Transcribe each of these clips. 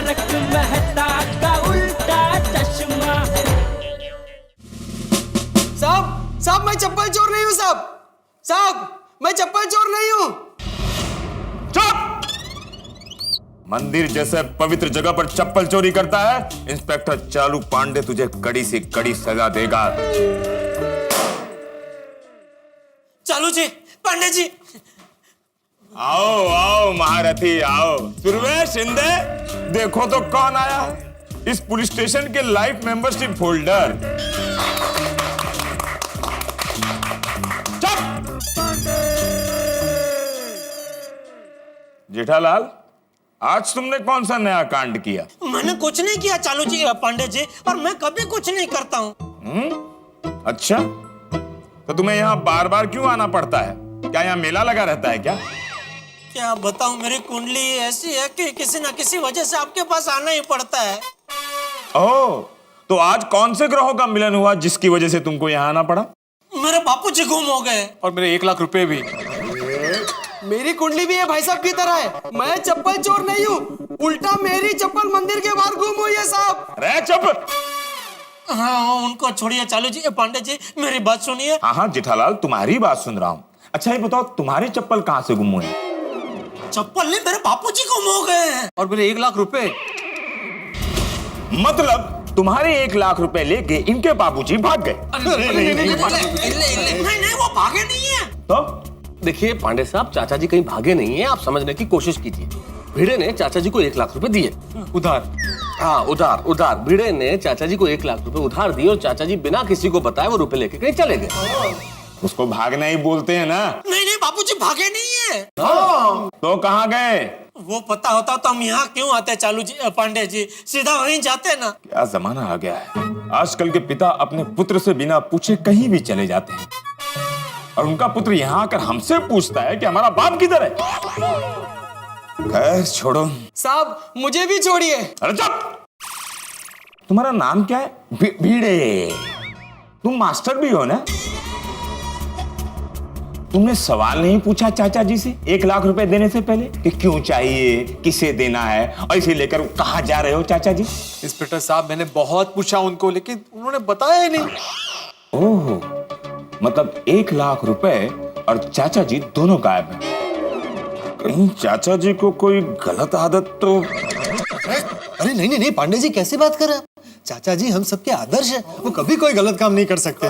तारक मेहता का उल्टा चश्मा। साहब मैं चप्पल चोर नहीं हूँ साहब मैं चप्पल चोर नहीं हूँ। चुप! मंदिर जैसे पवित्र जगह पर चप्पल चोरी करता है, इंस्पेक्टर चालू पांडे तुझे कड़ी से कड़ी सजा देगा। चालू जी, पांडे जी। आओ आओ महारथी आओ। सुरवे शिंदे, देखो तो कौन आया, इस पुलिस स्टेशन के लाइफ मेंबरशिप होल्डर। जेठालाल, आज तुमने कौन सा नया कांड किया? मैंने कुछ नहीं किया चालू जी, पांडे जी, और मैं कभी कुछ नहीं करता हूँ। अच्छा, तो तुम्हें यहाँ बार बार क्यों आना पड़ता है? क्या यहाँ मेला लगा रहता है क्या? क्या बताऊं, मेरी कुंडली ऐसी है कि किसी ना किसी वजह से आपके पास आना ही पड़ता है। ओह, तो आज कौन से ग्रहों का मिलन हुआ जिसकी वजह से तुमको यहाँ आना पड़ा? मेरे बापूजी गुम हो गए और मेरे 1 लाख रुपए भी। मेरी कुंडली भी है भाई साहब की तरह है। मैं चप्पल चोर नहीं हूँ, उल्टा मेरी चप्पल मंदिर के बाहर गुम हुई है साहब। अरे चुप! हाँ, उनको छोड़िए चालू जी, पांडे जी मेरी बात सुनिए। हाँ जेठालाल, तुम्हारी बात सुन रहा हूँ। अच्छा ये बताओ, तुम्हारी चप्पल कहाँ से गुम हुई? चप्पल नहीं, मेरे बापूजी गुम हो गए हैं। और मेरे 1 लाख रुपए। मतलब तुम्हारे 1 लाख रुपए लेके इनके बाबूजी भाग गए? नहीं, वो भागे नहीं है। तो देखिए पांडे साहब, चाचा जी कहीं भागे नहीं है, आप समझने की कोशिश कीजिए। भिड़े ने चाचा जी को 1 लाख रुपए दिए उधार। हाँ उधार। भिड़े ने चाचा जी को 1 लाख रुपए उधार दिए और चाचा जी बिना किसी को बताए वो रुपए लेके कहीं चले गए। उसको भागना ही बोलते हैं ना। नहीं, बापूजी भागे नहीं है। तो कहाँ गए? वो पता होता तो हम यहाँ क्यों आते चालू जी, पांडे जी, सीधा वहीं जाते ना। क्या जमाना आ गया है, आजकल के पिता अपने पुत्र से बिना पूछे कहीं भी चले जाते हैं, और उनका पुत्र यहाँ आकर हमसे पूछता है कि हमारा बाप किधर है। खैर छोड़ो साहब, मुझे भी छोड़िए। अरे चुप! तुम्हारा नाम क्या है? भीड़े। तुम मास्टर भी हो ना? तुमने सवाल नहीं पूछा चाचा जी से 1 लाख रुपए देने से पहले कि क्यों चाहिए, किसे देना है, और इसे लेकर कहाँ जा रहे हो चाचा जी? इंस्पेक्टर साहब, मैंने बहुत पूछा उनको, लेकिन उन्होंने बताया ही नहीं। ओह, मतलब 1 लाख रुपए और चाचा जी दोनों गायब हैं। कहीं चाचा जी को कोई गलत आदत तो? अरे नहीं पांडे जी, कैसी बात कर रहे हैं? चाचा जी हम सबके आदर्श हैं, वो कभी कोई गलत काम नहीं कर सकते।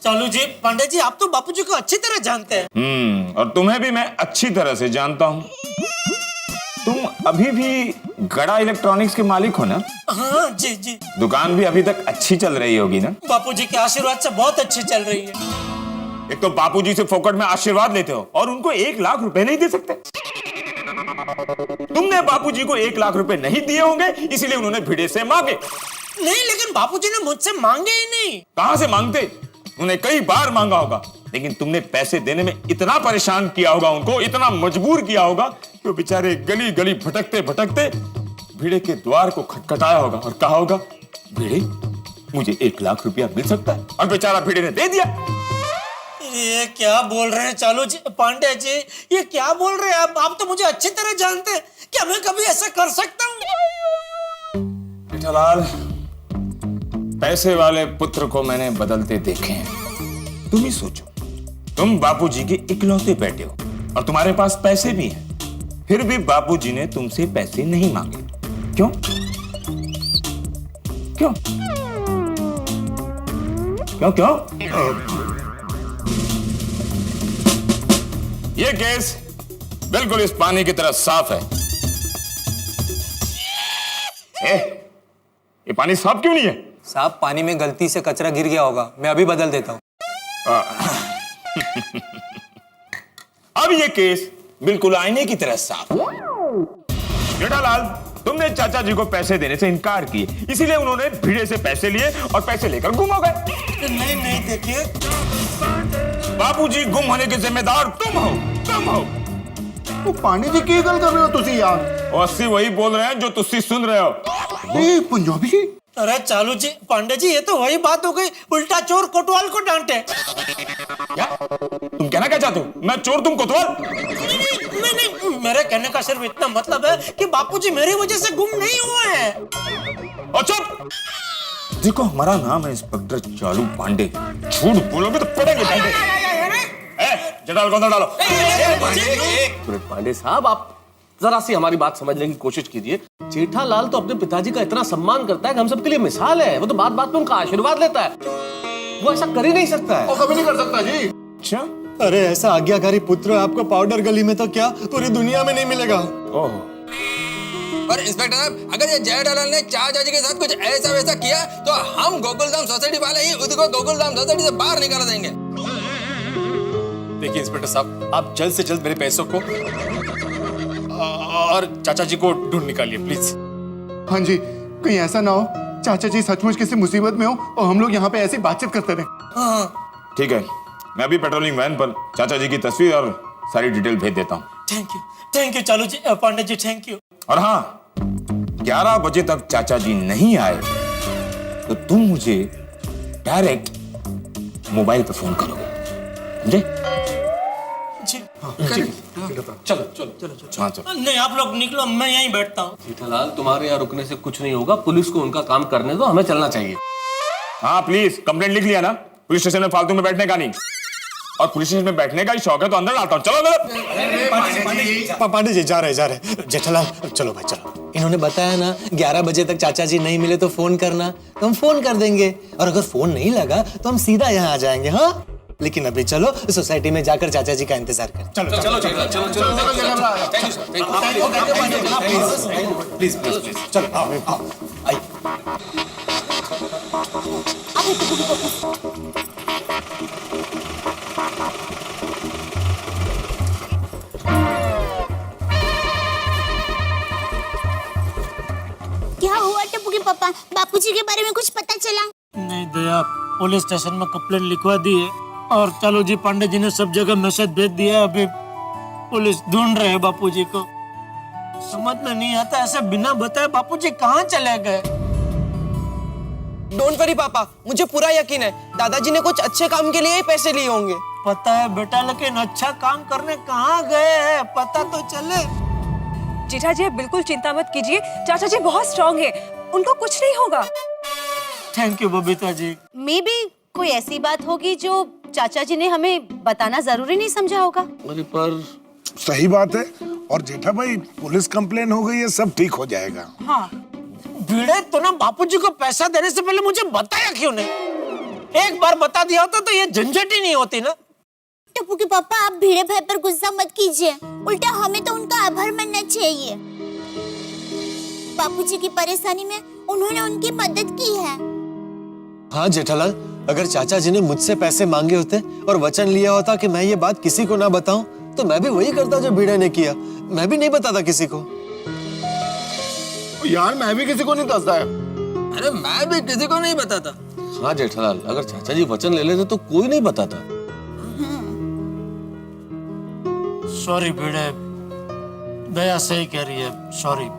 चालू जी, पांडे जी, आप तो बापूजी को अच्छी तरह जानते हैं। और तुम्हें भी मैं अच्छी तरह से जानता हूँ। तुम अभी भी गड़ा इलेक्ट्रॉनिक्स के मालिक हो ना? हाँ जी। दुकान भी अभी तक अच्छी चल रही होगी ना? बापूजी के आशीर्वाद से बहुत अच्छी चल रही है। एक तो बापूजी से फोकट में आशीर्वाद लेते हो और उनको 1 लाख रुपए नहीं दे सकते। तुमने बापूजी को 1 लाख रुपए नहीं दिए होंगे, इसलिए उन्होंने भिड़े से मांगे। नहीं, लेकिन बापूजी ने मुझसे मांगे ही नहीं। कहां से मांगते? उन्हें कई बार मांगा होगा, लेकिन तुमने पैसे देने में इतना परेशान किया होगा उनको, इतना मजबूर किया होगा कि वो बेचारे गली गली भटकते भटकते भिड़े के द्वार को खटखटाया होगा और कहा होगा, भिड़े मुझे 1 लाख रुपया मिल सकता है? और बेचारा भिड़े ने दे दिया। ये क्या बोल रहे हैं चालू जी, पांडे जी, ये क्या बोल रहे हैं आप तो मुझे अच्छी तरह जानते हैं। क्या मैं कभी ऐसा कर सकता हूँ? जेठालाल, पैसे वाले पुत्र को मैंने बदलते देखे हैं। तुम ही सोचो, तुम बापूजी के इकलौते बेटे हो और तुम्हारे पास पैसे भी हैं, फिर भी बापूजी ने तुमसे पैसे नहीं मांगे। क्यों? क्यों? क्यों क्यों? ये केस बिल्कुल इस पानी की तरह साफ है। ये पानी साफ क्यों नहीं है? साहब, पानी में गलती से कचरा गिर गया होगा, मैं अभी बदल देता हूँ। अब ये केस बिल्कुल आईने की तरह साफ है। जेठालाल, तुमने चाचा जी को पैसे देने से इनकार किए, इसीलिए उन्होंने भिड़े से पैसे लिए और पैसे लेकर गुम हो गए। नहीं, देखिए, बापूजी गुम होने के जिम्मेदार तुम हो। वो पानी जी की गल कर रहे हो तुसी यार? और अस्सी वही बोल रहे हैं जो तुसी सुन रहे हो। ए पंजाबी जी, अरे चालू जी, पांडे जी, ये तो वही बात हो गई, उल्टा चोर कोतवाल को डांटे। क्या तुम कहना क्या चाहते हो? मैं चोर, तुम कोतवाल? नहीं, मेरे कहने का सिर्फ इतना मतलब है कि बापूजी मेरी वजह से गुम नहीं हुए हैं। और चुप! देखो, हमारा नाम है इंस्पेक्टर चालू पांडे। झूठ बोलोगे तो पड़ेंगे पांडे। जटाल को अंदर डालो। पांडे साहब, आप जरा सी हमारी बात समझने की कोशिश कीजिए। जेठालाल तो अपने पिताजी का इतना सम्मान करता है कि हम सबके लिए मिसाल है। वो तो बात बात में उनका आशीर्वाद लेता है। वो ऐसा कर ही नहीं सकता है। वो कभी नहीं कर सकता जी। अच्छा? अरे ऐसा आज्ञाकारी पुत्र आपको पाउडर गली में तो क्या पूरी दुनिया में नहीं मिलेगा। ओह, पर इंस्पेक्टर साहब, अगर ये जेठालाल ने चाचा जी के साथ कुछ ऐसा वैसा किया तो हम गोकुलधाम सोसाइटी वाले ही उसको गोकुलधाम सोसाइटी से बाहर निकाल देंगे। देखिए इंस्पेक्टर साहब, आप जल्द से जल्द मेरे पैसों को और चाचा जी को ढूंढ निकालिए प्लीज। हाँ जी, कहीं ऐसा ना हो चाचा जी सचमुच किसी मुसीबत में हो और हम लोग यहाँ पे ऐसी बातचीत करते रहे। ठीक है, मैं अभी पेट्रोलिंग वैन पर चाचा जी की तस्वीर और सारी डिटेल भेज देता हूँ। थैंक यू चालू जी, पांडे जी, थैंक यू। और हाँ, 11 बजे तक चाचा जी नहीं आए तो तुम मुझे डायरेक्ट मोबाइल पे फोन करोगे, समझे? चलो चलो चलो। हाँ, चलो। नहीं, आप लोग निकलो, मैं यहीं बैठता हूँ। जेठालाल, तुम्हारे यहाँ रुकने से कुछ नहीं होगा। पुलिस को उनका काम करने दो, हमें चलना चाहिए। हाँ प्लीज, कंप्लेंट लिख लिया ना? पुलिस स्टेशन में फालतू में बैठने का नहीं। और पुलिस स्टेशन में बैठने का ही शौक है तो अंदर डालता हूँ। चलो अंदर। पांडे जी जा रहे जेठालाल, चलो भाई चलो। इन्होंने बताया ना 11 बजे तक चाचा जी नहीं मिले तो फोन करना, तो हम फोन कर देंगे। और अगर फोन नहीं लगा तो हम सीधा यहाँ आ जाएंगे। हाँ, लेकिन अभी चलो सोसाइटी में जाकर चाचा जी का इंतजार करें। चलो चलो चलो चलो प्लीज प्लीज प्लीज चलो आओ आइए। क्या हुआ टप्पू के पापा? बापूजी के बारे में कुछ पता चला? नहीं दया, पुलिस स्टेशन में कंप्लेंट लिखवा दी है और चालू जी, पांडे जी ने सब जगह मैसेज भेज दिया है। अभी पुलिस ढूंढ रहे हैं बापूजी को। समझ में नहीं आता, ऐसे बिना बताए बापूजी कहाँ चले गए। डोंट वरी पापा, मुझे पूरा यकीन है दादाजी ने कुछ अच्छे काम के लिए ही पैसे लिए होंगे। पता है बेटा, लेकिन अच्छा काम करने कहाँ गए हैं पता तो चले। जेठा जी, बिल्कुल चिंता मत कीजिए, चाचा जी बहुत स्ट्रांग है, उनको कुछ नहीं होगा। Thank you Babita ji. Maybe कोई ऐसी बात होगी जो चाचा जी ने हमें बताना जरूरी नहीं समझा होगा। अरे पर सही बात है। और जेठा भाई, पुलिस कंप्लेन हो गई है, सब ठीक हो जाएगा। हाँ, भिड़े तो ना बापूजी को पैसा देने से पहले मुझे बताया क्यों नहीं? एक बार बता दिया होता तो ये झंझट ही नहीं होती ना। टप्पू के पापा, आप भिड़े भाई पर गुस्सा मत कीजिए, उल्टा हमें तो उनका आभार मानना चाहिए। बापूजी की परेशानी में उन्होंने उनकी मदद की है। हाँ जेठालाल, अगर चाचा जी ने मुझसे पैसे मांगे होते और वचन लिया होता कि मैं ये बात किसी को ना बताऊं, तो मैं भी वही करता जो भिड़े ने किया। मैं भी नहीं बताता किसी को। यार, मैं भी किसी को नहीं दसता है। अरे मैं भी किसी को नहीं बताता। हाँ जेठालाल, अगर चाचा जी वचन ले लेते तो कोई नहीं बताता। सॉरी भिड़े, दया सही कह रही है, सॉरी।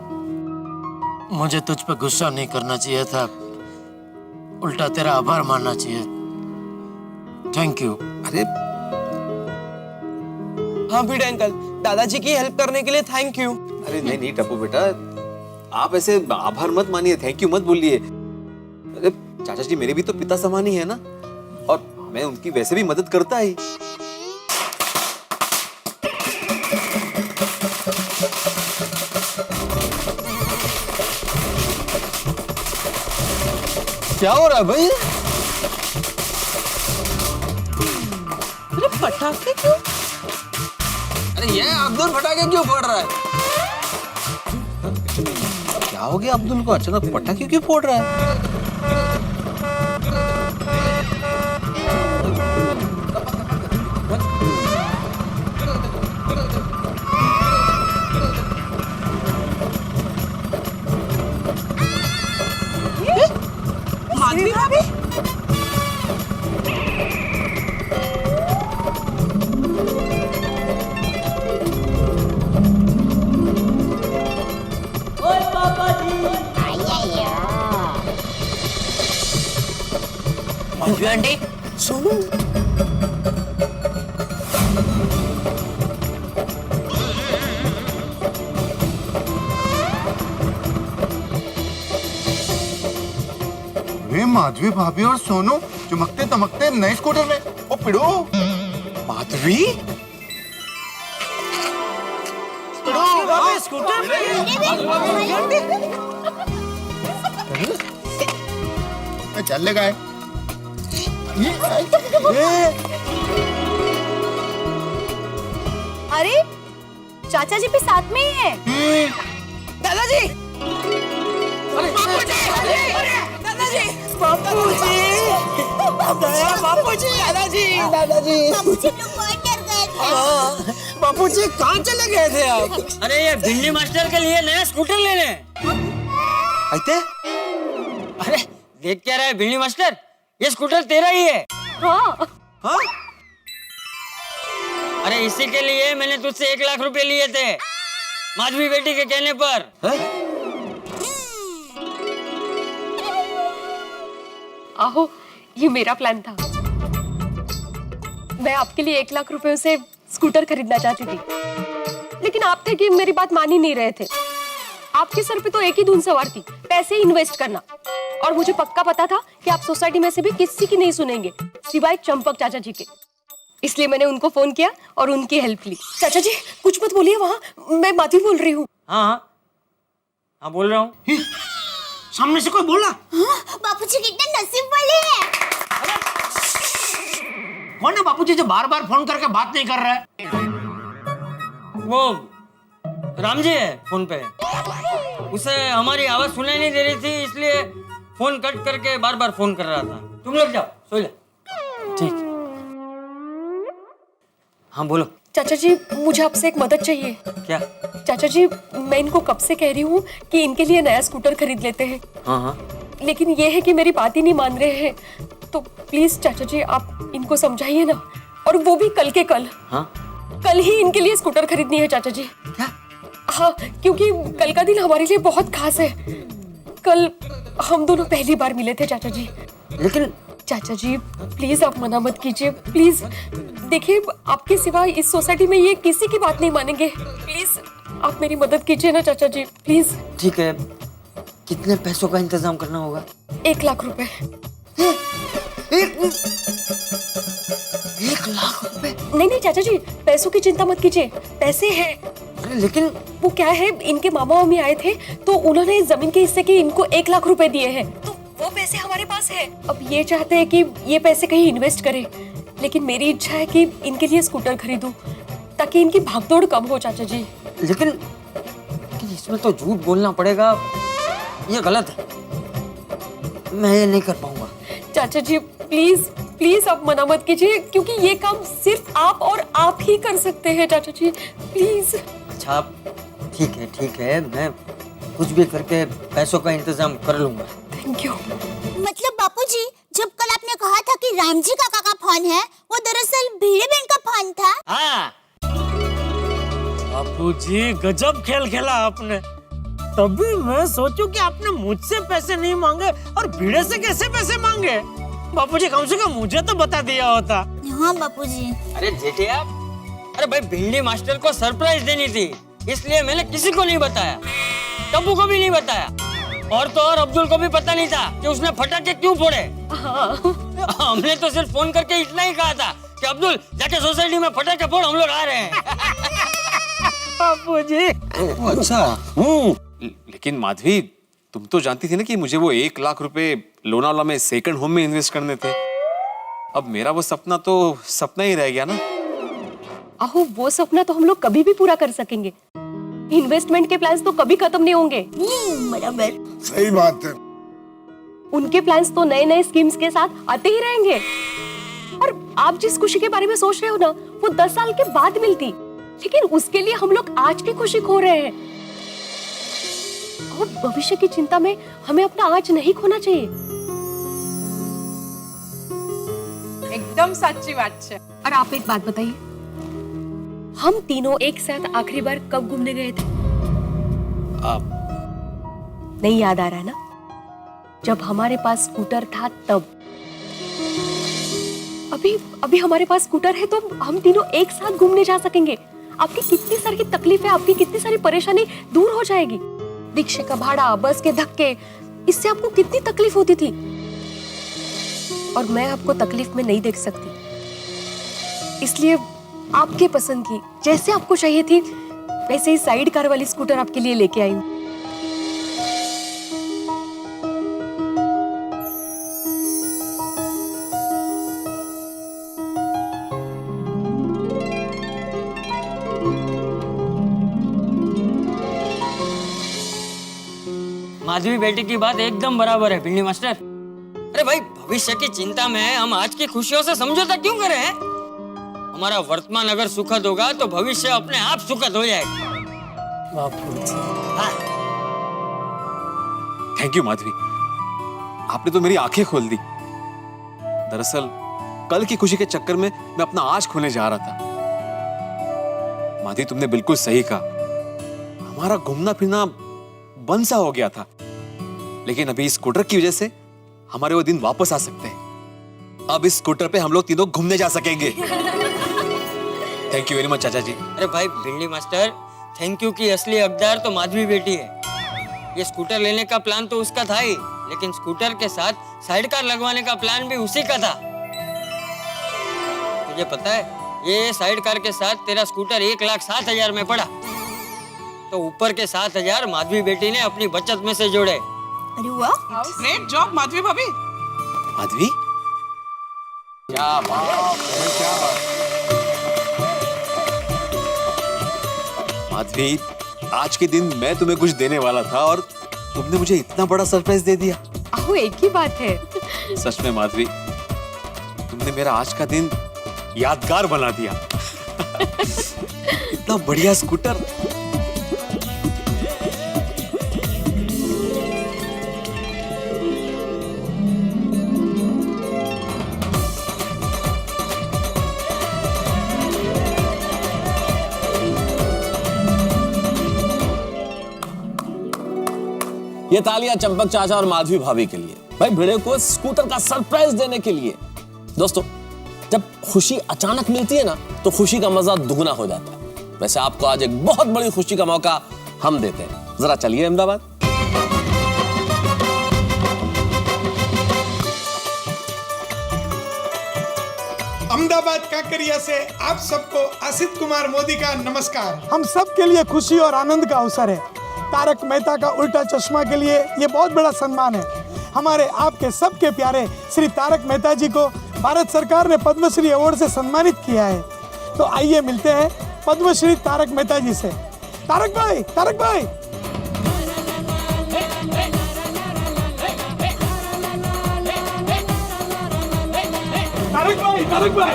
मुझे तुझ पे गुस्सा नहीं करना चाहिए था, उल्टा तेरा आभार मानना चाहिए। Thank you. अरे हाँ भिड़े अंकल, दादाजी की हेल्प करने के लिए थैंक यू। अरे नहीं नहीं टप्पू बेटा, आप ऐसे आभार मत मानिए, थैंक यू मत बोलिए। अरे चाचा जी मेरे भी तो पिता समान ही है ना, और मैं उनकी वैसे भी मदद करता ही। क्या हो रहा है भाई? अरे पटाखे क्यों? अरे ये अब्दुल पटाखे क्यों फोड़ रहा है? क्या हो गया अब्दुल को? अचानक पटाखे क्यों फोड़ रहा है? माधवी भाभी, ओए पापा जी, माधवी आंटी सुनो। वे माधवी भाभी और सोनू चमकते तमकते नए स्कूटर में। ओ पिड़ो, माधवी स्कूटर चल ले गए। अरे चाचा जी भी साथ में ही है। दादाजी दादाजी दादाजी बापूजी दादाजी बाबूजी लोग बहुत डर गए थे। बापूजी कहाँ चले गए थे आप? अरे ये भिंडी मास्टर के लिए नया स्कूटर लेने। आते अरे देख क्या रहा है भिंडी मास्टर, ये स्कूटर तेरा ही है। हाँ हाँ अरे इसी के लिए मैंने तुझसे 1 लाख रुपए लिए थे, माधवी बेटी के कहने पर। आहो, ये मेरा प्लान था। मैं आपके लिए 1 लाख रुपए से स्कूटर खरीदना चाहती थी, लेकिन आप थे कि मेरी बात मान ही नहीं रहे थे। आपके सर पे तो एक ही धुन सवार थी, पैसे इन्वेस्ट करना। और मुझे पक्का पता था कि आप सोसाइटी में से भी किसी की नहीं सुनेंगे सिवाय चंपक चाचा जी के। इसलिए मैंने उनको फोन किया और उनकी हेल्प ली। चाचा जी कुछ मत बोलिए, वहाँ मैं माधवी बोल रही हूँ। हाँ बोल रहा हूँ। सामने से कोई बोला? हाँ, बापूजी कितने नसीब वाले हैं। कौन है बापूजी जो बार बार फोन करके बात नहीं कर रहा है? वो राम जी है फोन पे। उसे हमारी आवाज सुनाई नहीं दे रही थी, इसलिए फोन कट करके बार बार फोन कर रहा था। तुम लोग जाओ सो ले। ठीक। हाँ बोलो। चाचा जी मुझे आपसे एक मदद चाहिए। क्या? चाचा जी मैं इनको कब से कह रही हूँ कि इनके लिए नया स्कूटर खरीद लेते हैं। हाँ लेकिन ये है कि मेरी बात ही नहीं मान रहे हैं। तो प्लीज चाचा जी आप इनको समझाइए ना, और वो भी कल के कल। हाँ कल ही इनके लिए स्कूटर खरीदनी है चाचा जी। क्या? हाँ, क्योंकि कल का दिन हमारे लिए बहुत खास है। कल हम दोनों पहली बार मिले थे चाचा जी। लेकिन चाचा जी प्लीज आप मना मत कीजिए, प्लीज। देखिए आपके सिवा इस सोसाइटी में ये किसी की बात नहीं मानेंगे। प्लीज आप मेरी मदद कीजिए ना चाचा जी, प्लीज। ठीक है, कितने पैसों का इंतजाम करना होगा? 1 लाख रुपए। 1 लाख रुपए? नहीं चाचा जी, पैसों की चिंता मत कीजिए, पैसे हैं। लेकिन वो क्या है, इनके मामा मम्मी आए थे तो उन्होंने जमीन के हिस्से के इनको 1 लाख रुपए दिए हैं, तो वो पैसे हमारे पास है। अब ये चाहते हैं कि ये पैसे कहीं इन्वेस्ट करें, लेकिन मेरी इच्छा है कि इनके लिए स्कूटर खरीदूं ताकि इनकी भागदौड़ कम हो चाचा जी। लेकिन इसमें तो झूठ बोलना पड़ेगा, ये गलत है। मैं ये नहीं कर पाऊंगा। चाचा जी प्लीज प्लीज आप मना मत कीजिए, क्योंकि ये काम सिर्फ आप और आप ही कर सकते हैं चाचा जी, प्लीज। अच्छा ठीक है, मैं कुछ भी करके पैसों का इंतजाम कर लूंगा। Thank you. मतलब बापूजी जब कल आपने कहा था कि राम जी काका का फोन है, वो दरअसल भिड़े बहन का फोन था। हाँ बापूजी गजब खेल खेला आपने। तभी मैं सोचूं कि आपने मुझसे पैसे नहीं मांगे और भिड़े से कैसे पैसे मांगे। बापूजी कम से कम मुझे तो बता दिया होता। हाँ बापूजी। अरे जेठिया, अरे भाई भिंडी मास्टर को सरप्राइज देनी थी, इसलिए मैंने किसी को नहीं बताया, टप्पू को भी नहीं बताया, और तो और अब्दुल को भी पता नहीं था कि उसने फटाके क्यों फोड़े। हमने तो सिर्फ फोन करके इतना ही कहा था कि अब्दुल जाके सोसाइटी में फटाके फोड़, हम लोग आ रहे हैं। बापूजी। अच्छा। लेकिन माधवी तुम तो जानती थी ना कि मुझे वो 1 लाख रुपए लोनावाला में सेकंड होम में इन्वेस्ट करने थे। अब मेरा वो सपना तो सपना ही रह गया ना। आहो, वो सपना तो हम लोग कभी भी पूरा कर सकेंगे। इन्वेस्टमेंट के प्लान्स तो कभी खत्म नहीं होंगे। बराबर। सही बात है। उनके प्लान्स तो नए नए स्कीम्स के साथ आते ही रहेंगे। और आप जिस खुशी के बारे में सोच रहे हो ना, वो 10 साल के बाद मिलती, लेकिन उसके लिए हम लोग आज की खुशी खो रहे हैं। और भविष्य की चिंता में हमें अपना आज नहीं खोना चाहिए। एकदम सच्ची बात है। और आप एक बात बताइए, हम तीनों एक साथ आखिरी बार कब घूमने गए थे? नहीं याद आ रहा है ना? जब हमारे पास स्कूटर था तब। अभी हमारे पास स्कूटर है तो हम तीनों एक साथ घूमने जा सकेंगे। आपकी कितनी सारी तकलीफें, आपकी कितनी सारी परेशानी दूर हो जाएगी। रिक्शे का भाड़ा, बस के धक्के, इससे आपको कितनी तकलीफ होती थी। और मैं आपको तकलीफ में नहीं देख सकती, इसलिए आपके पसंद की जैसे आपको चाहिए थी वैसे ही साइड कार वाली स्कूटर आपके लिए लेके आई हूँ। माधवी बेटी की बात एकदम बराबर है भिंडी मास्टर। अरे भाई, भविष्य की चिंता में हम आज की खुशियों से समझौता क्यों कर रहे हैं? हमारा वर्तमान अगर सुखद होगा तो भविष्य अपने आप सुखद हो जाएगा। थैंक यू माधवी, आपने तो मेरी आंखें खोल दी। दरअसल कल की खुशी के चक्कर में मैं अपना आज खोलने जा रहा था। माधवी, तुमने बिल्कुल सही कहा, हमारा घूमना फिरना बंद सा हो गया था, लेकिन अभी इस स्कूटर की वजह से हमारे वो दिन वापस आ सकते हैं। अब इस स्कूटर पे हम लोग तीनों घूमने जा सकेंगे। थैंक यू वेरी मच चाचा जी। अरे भाई भिंडी मास्टर, थैंक यू की असली हकदार तो माधवी बेटी है। ये स्कूटर लेने का प्लान तो उसका था ही, लेकिन स्कूटर के साथ साइड कार लगवाने का प्लान भी उसी का था। तुझे पता है, ये साइड कार के साथ तेरा स्कूटर 1,07,000 में पड़ा, तो ऊपर के 7,000 माधवी बेटी ने अपनी बचत में से जोड़े। अरे वाह, ग्रेट जॉब माधवी भाभी। माधवी, क्या बात, क्या बात। माधवी, आज के दिन मैं तुम्हें कुछ देने वाला था और तुमने मुझे इतना बड़ा सरप्राइज दे दिया। आहो, एक ही बात है। सच में माधवी, तुमने मेरा आज का दिन यादगार बना दिया। इतना बढ़िया स्कूटर। ये तालियां चंपक चाचा और माधवी भाभी के लिए, भाई भिड़े को स्कूटर का सरप्राइज देने के लिए। दोस्तों, जब खुशी अचानक मिलती है ना तो खुशी का मजा दुगना हो जाता है। वैसे आपको आज एक बहुत बड़ी खुशी का मौका हम देते हैं। जरा चलिए अहमदाबाद। अहमदाबाद काकरिया से आप सबको असित कुमार मोदी का नमस्कार। हम सब के लिए खुशी और आनंद का अवसर है। तारक मेहता का उल्टा चश्मा के लिए ये बहुत बड़ा सम्मान है। हमारे आपके सबके प्यारे श्री तारक मेहता जी को भारत सरकार ने पद्मश्री अवार्ड से सम्मानित किया है। तो आइए मिलते हैं पद्मश्री तारक मेहता जी से। तारक भाई, तारक भाई। तारक भाई, तारक भाई,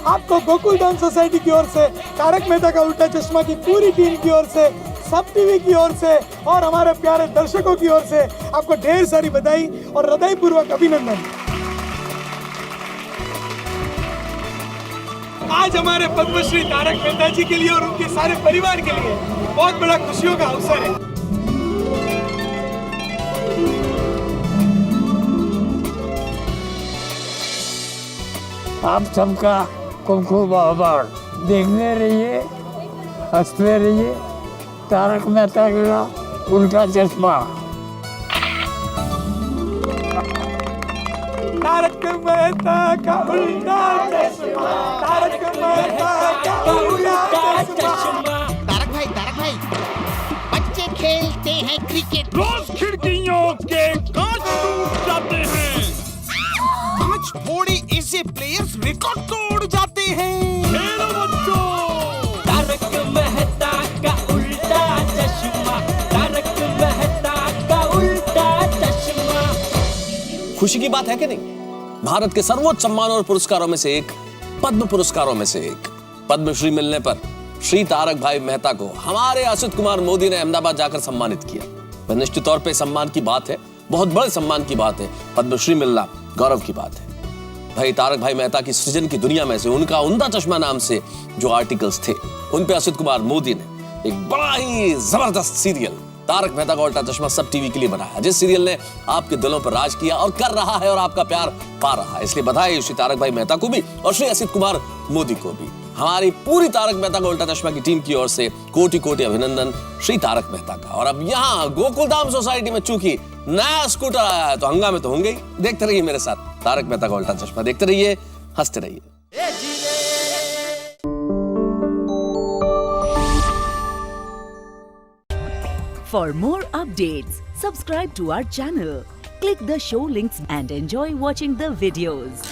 आपको गोकुल डांस सोसाइटी की ओर से, तारक मेहता का उल्टा चश्मा की पूरी टीम की ओर से, सब टीवी की ओर से और हमारे प्यारे दर्शकों की ओर से आपको ढेर सारी बधाई और हृदयपूर्वक अभिनंदन। आज हमारे पद्मश्री तारक मेहता जी के लिए और उनके सारे परिवार के लिए बहुत बड़ा खुशियों का अवसर है। आप सबका खूब खूब आभार। देखते रहिए, हंसते रहिए। तारक मेहता का उल्टा चश्मा। तारक मेहता का उल्टा चश्मा, तारक मेहता का उल्टा चश्मा। तारक भाई, बच्चे खेलते हैं क्रिकेट, रोज खिड़कियों के कांच टूट जाते हैं। आज थोड़े ऐसे प्लेयर्स रिकॉर्ड तोड़ जाते हैं। खेलो बच्चों। तारक मेहता का उल्टा चश्मा, तारक मेहता का उल्टा चश्मा। खुशी की बात है कि नहीं? भारत के सर्वोच्च सम्मानों और पुरस्कारों में से एक, पद्म पुरस्कारों में से एक, पद्मश्री मिलने पर श्री तारक भाई मेहता को हमारे असित कुमार मोदी ने अहमदाबाद जाकर सम्मानित किया। निश्चित तौर पे सम्मान की बात है, बहुत बड़े सम्मान की बात है। पद्मश्री मिलना गौरव की बात है। भाई तारक भाई मेहता की सृजन की दुनिया में से उनका उल्टा चश्मा नाम से जो आर्टिकल्स थे, उन पे असित कुमार मोदी ने एक बड़ा ही जबरदस्त सीरियल तारक मेहता का उल्टा चश्मा सब टीवी के लिए बनाया, जिस सीरियल ने आपके दिलों पर राज किया और कर रहा है और आपका प्यार पा रहा है। इसलिए बधाई श्री तारक भाई मेहता को भी और श्री असित कुमार मोदी को भी। हमारी पूरी तारक मेहता का उल्टा चश्मा की टीम की ओर से कोटि कोटि अभिनंदन श्री तारक मेहता का। और अब यहाँ गोकुलधाम सोसाइटी में चूंकि नया स्कूटर आया है तो हंगामे तो होंगे ही। देखते रहिए मेरे साथ तारक मेहता का उल्टा चश्मा, देखते रहिए, हंसते रहिए। For more updates, subscribe to our channel, click the show links and enjoy watching the videos.